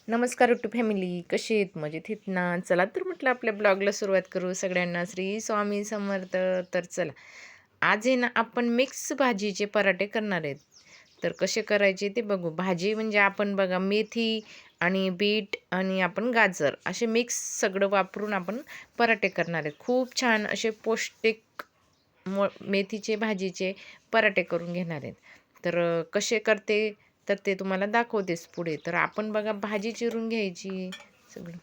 नमस्कार YouTube family, कशी आहेत? मजेत आहेत ना? चला तर म्हटलं आपल्या ब्लॉगला सुरुवात करू. सगळ्यांना श्री स्वामी समर्थ. तर चला, आज आहे ना आपण मिक्स भाजीचे पराठे करणार आहेत. तर कसे करायचे ते बघू. भाजी म्हणजे आपण बघा मेथी आणि बीट आणि आपण गाजर असे मिक्स सगळं वापरून आपण पराठे करणार आहेत. खूप छान असे पौष्टिक मेथीचे भाजीचे पराठे करून घेणार आहेत. तर कसे करते तर ते तुम्हाला दाखवतेच पुढे. तर आपण बघा भाजी चिरून घ्यायची सगळं.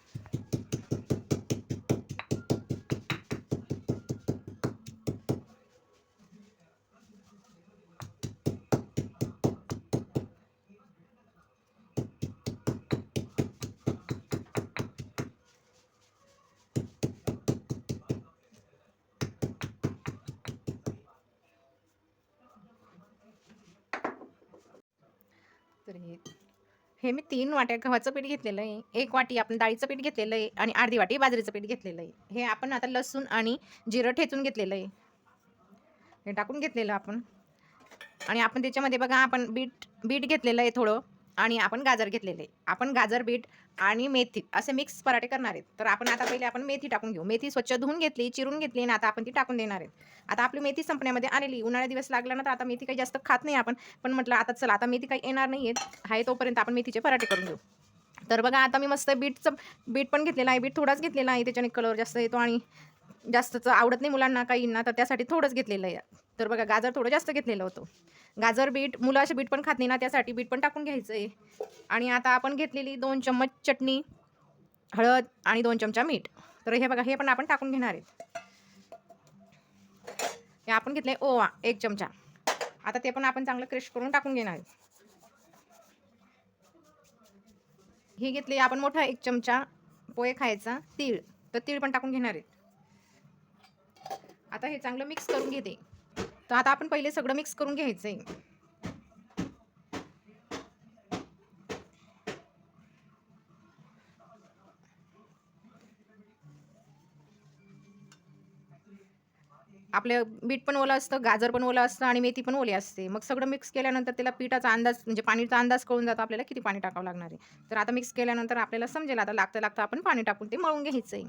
तर हे मी 3 वाट्या गव्हाचं पीठ घेतलेलं आहे. 1 वाटी आपण डाळीचं पीठ घेतलेलं आहे आणि अर्धी वाटी बाजरीचं पीठ घेतलेलं आहे. हे आपण आता लसूण आणि जिरं ठेचून घेतलेलं आहे. हे टाकून घेतलेलं आपण आणि आपण त्याच्यामध्ये बघा आपण बीट बीट घेतलेलं आहे थोडं आणि आपण गाजर घेतलेलं आहे. आपण गाजर, बीट आणि मेथी असे मिक्स पराठे करणार आहेत. तर आपण आता पहिले आपण मेथी टाकून घेऊ. मेथी स्वच्छ धुवून घेतली, चिरून घेतली आणि आता आपण ती टाकून देणार आहेत. आता आपली मेथी संपण्यामध्ये आलेली. उन्हाळ्यात दिवस लागला ना, तर आता मेथी काही जास्त खात नाही आपण. पण म्हटलं आता चला आता मेथी काही येणार नाहीये. आहे तोपर्यंत आपण मेथीचे पराठे करून घेऊ. तर बघा आता मी मस्त बीट पण घेतलेला आहे. बीट थोडाच घेतलेला आहे. त्याच्याने कलर जास्त येतो आणि जास्तच आवडत नाही मुलांना काहींना, तर त्यासाठी थोडंच घेतलेलं आहे. तर बघा गाजर थोडं जास्त घेतलेलं होतं. गाजर, बीट मुलं असे बीट पण खात नाही ना, त्यासाठी बीट पण टाकून घ्यायचं आहे. आणि आता आपण घेतलेली 2 चम्मच चटणी, हळद आणि 2 चमचा मीठ. तर हे बघा हे पण आपण टाकून घेणार आहेत. हे आपण घेतले ओवा 1 चमचा. आता ते पण आपण चांगलं क्रश करून टाकून घेणार आहे. हे घेतले आपण मोठा 1 चमचा पोहे खायचा तीळ. तर तीळ पण टाकून घेणार आहेत. आता हे चांगलं मिक्स करून घेते. तर आता आपण पहिले सगळं मिक्स करून घ्यायचंय. आपलं बीट पण ओलं असतं, गाजर पण ओलं असतं आणि मेथी पण ओली असते. मग सगळं मिक्स केल्यानंतर त्याला पिठाचा अंदाज म्हणजे पाणीचा अंदाज कळून जातो आपल्याला किती पाणी टाकावं लागणार आहे. तर आता मिक्स केल्यानंतर आपल्याला समजेल आता लागतं आपण पाणी टाकून ते मळून घ्यायचंय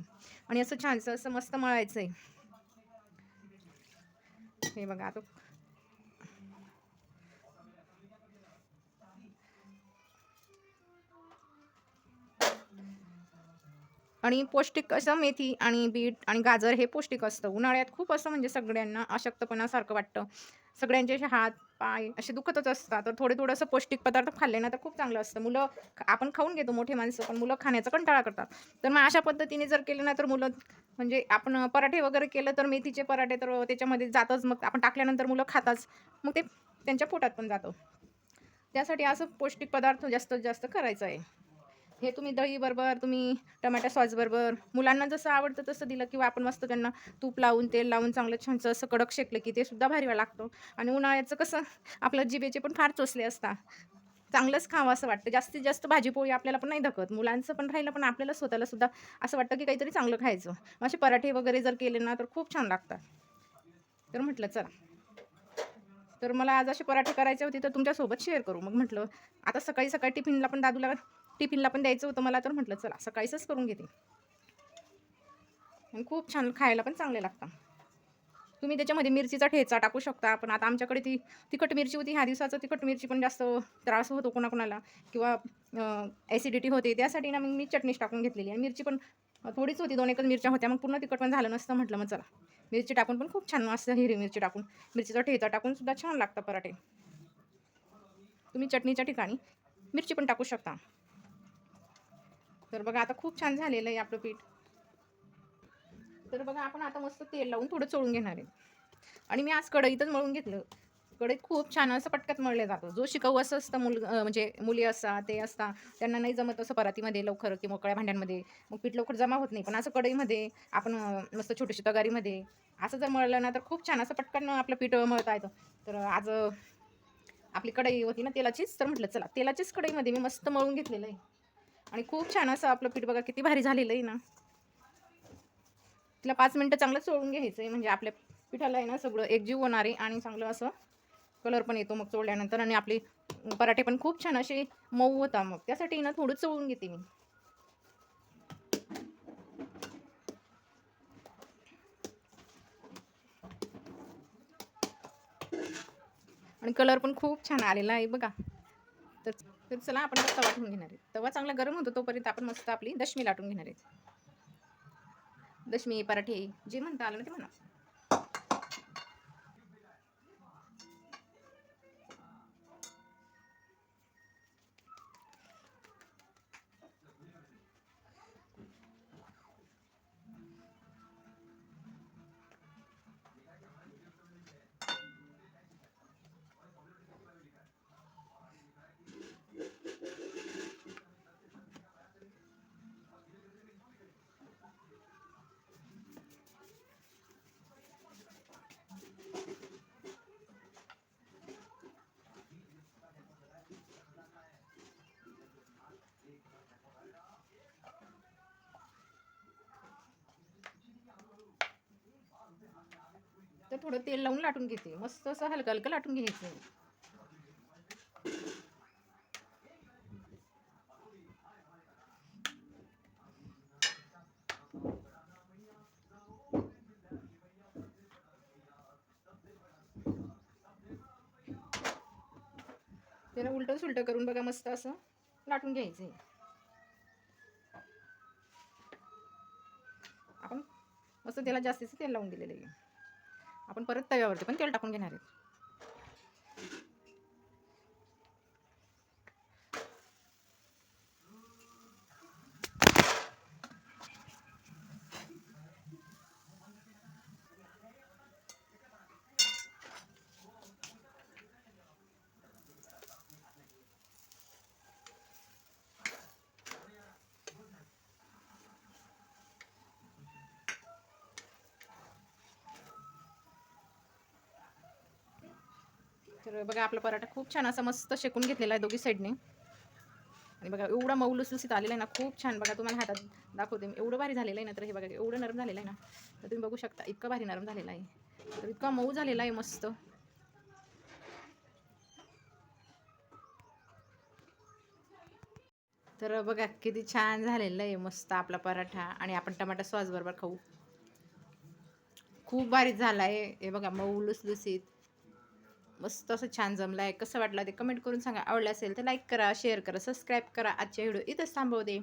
आणि असं छानसं असं मस्त मळायचंय. हे बघा आता आणि पौष्टिक असं मेथी आणि बीट आणि गाजर हे पौष्टिक असतं. उन्हाळ्यात खूप असं म्हणजे सगळ्यांना अशक्तपणासारखं वाटतं. सगळ्यांचे असे हात, पाय असे दुखतच असतात. तर थोडे असं पौष्टिक पदार्थ खाल्ले ना तर खूप चांगलं असतं. मुलं आपण खाऊन घेतो मोठे माणसं, पण मुलं खाण्याचा कंटाळा करतात. तर मग अशा पद्धतीने जर केलं ना तर मुलं म्हणजे आपण पराठे वगैरे केलं तर मेथीचे पराठे तर त्याच्यामध्ये जातच. मग आपण टाकल्यानंतर मुलं खाताच. मग ते त्यांच्या पोटात पण जातं. त्यासाठी असं पौष्टिक पदार्थ जास्तीत जास्त करायचं आहे. हे तुम्ही दहीबरोबर, तुम्ही टोमॅटो सॉसबरोबर मुलांना जसं आवडतं तसं दिलं किंवा आपण मस्त त्यांना तूप लावून, तेल लावून चांगलं छानसं असं कडक शेकलं की ते सुद्धा भारी लागतं. आणि उन्हाळ्याचं कसं आपलं जिभेचे पण फार चोचले असतात. चांगलंच खावं असं वाटतं. जास्तीत जास्त भाजी-पोळी आपल्याला पण नाही धकत. मुलांचं पण राहिलं, पण आपल्याला स्वतःला सुद्धा असं वाटतं की काहीतरी चांगलं खायचं. असे पराठे वगैरे जर केले ना, तर खूप छान लागतात. तर म्हटलं चला, तर मला आज असे पराठे करायचे होते, तर तुमच्यासोबत शेअर करू. मग म्हटलं आता सकाळी टिफिनला पण दादूला टिफिनला पण द्यायचं होतं मला, तर म्हटलं चला सकाळीच करून घेते आणि खूप छान खायला पण चांगले लागतात. तुम्ही त्याच्यामध्ये मिरचीचा ठेचा टाकू शकता. पण आता आमच्याकडे ती तिखट मिरची होती. ह्या दिवसाचं तिखट मिरची पण जास्त त्रास होतो कोणाकोणाला किंवा ॲसिडिटी होते. त्यासाठी ना मग मी चटणीच टाकून घेतलेली आणि मिरची पण थोडीच होती. 2 एकच मिरच्या होत्या. मग पूर्ण तिखट पण झालं नसतं. म्हटलं मग चला मिरची टाकून पण खूप छान मस्त हिरवी मिरची टाकून, मिरचीचा ठेचा टाकून सुद्धा छान लागतं पराठे. तुम्ही चटणीच्या ठिकाणी मिरची पण टाकू शकता. तर बघा आता खूप छान झालेलं आहे आपलं पीठ. तर बघा आपण आता मस्त तेल लावून थोडं चोळून घेणार आहे आणि मी आज कढईतच मळून घेतलं. कढईत खूप छान असं पटकन मळलं जातं. जो शिकाऊ असं असतं म्हणजे मुली असतात ते असतात त्यांना नाही जमत असं परातीमध्ये लवकर की मोकळ्या भांड्यांमध्ये मग पीठ लवकर जमा होत नाही. पण असं कढईमध्ये आपण मस्त छोटीशी तगारीमध्ये असं जर मळलं ना तर खूप छान असं पटकन आपलं पीठ मळता येतं. तर आज आपली कढई होती ना तेलाचीच, तर म्हटलं चला तेलाचीच कढईमध्ये मी मस्त मळून घेतलेलं आहे आणि खूप छान असं आपलं पीठ बघा किती भारी झालेलं आहे ना. तिला 5 मिनिटं चांगलं चोळून घ्यायचं आहे म्हणजे आपल्या पिठाला आहे ना सगळं एकजीव होणार आहे आणि चांगलं असं कलर पण येतो मग चोळल्यानंतर आणि आपले पराठे पण खूप छान असे मऊ होता. मग त्यासाठी ना थोडं चोळून घेते मी. आणि कलर पण खूप छान आलेला आहे बघा. तर तर चला आपण आता तवा ठेवून घेणार आहे. तवा चांगला गरम होतो तोपर्यंत आपण मस्त आपली दशमी लाटून घेणार आहे. दशमी, पराठे जे म्हणता आलं ना ते म्हणा. तर थोडं तेल लावून लाटून घेते. मस्त असं हलकं हलकं लाटून घ्यायचं. त्याला उलटं सुलटं करून बघा मस्त असं लाटून घ्यायचं. आपण मस्त त्याला जास्तीचं तेल लावून दिलेलं आहे. आपण परत तव्यावरती पण तेल टाकून घेणार आहे. तर बघा आपला पराठा खूप छान असा मस्त शेकून घेतलेला आहे दोघी साईडने. आणि बघा एवढा मऊ लुसलुसीत आलेला आहे ना, खूप छान. बघा तुम्हाला हातात दाखवते मी, एवढं भारी झालेलं आहे ना. तर हे बघा एवढं नरम झालेलं आहे ना, तर तुम्ही बघू शकता इतकं भारी नरम झालेलं आहे. तर इतका मऊ झालेला आहे मस्त. तर बघा किती छान झालेलं आहे मस्त आपला पराठा. आणि आपण टमाटा सॉस बरोबर खाऊ. खूप भारी झाला आहे. हे बघा मऊ लुसलुसीत मस्त असं छान जमलं आहे. कसं वाटलं ते कमेंट करून सांगा. आवडलं असेल तर लाईक करा, शेअर करा, सबस्क्राईब करा. आजच्या व्हिडिओ इथंच थांबवते.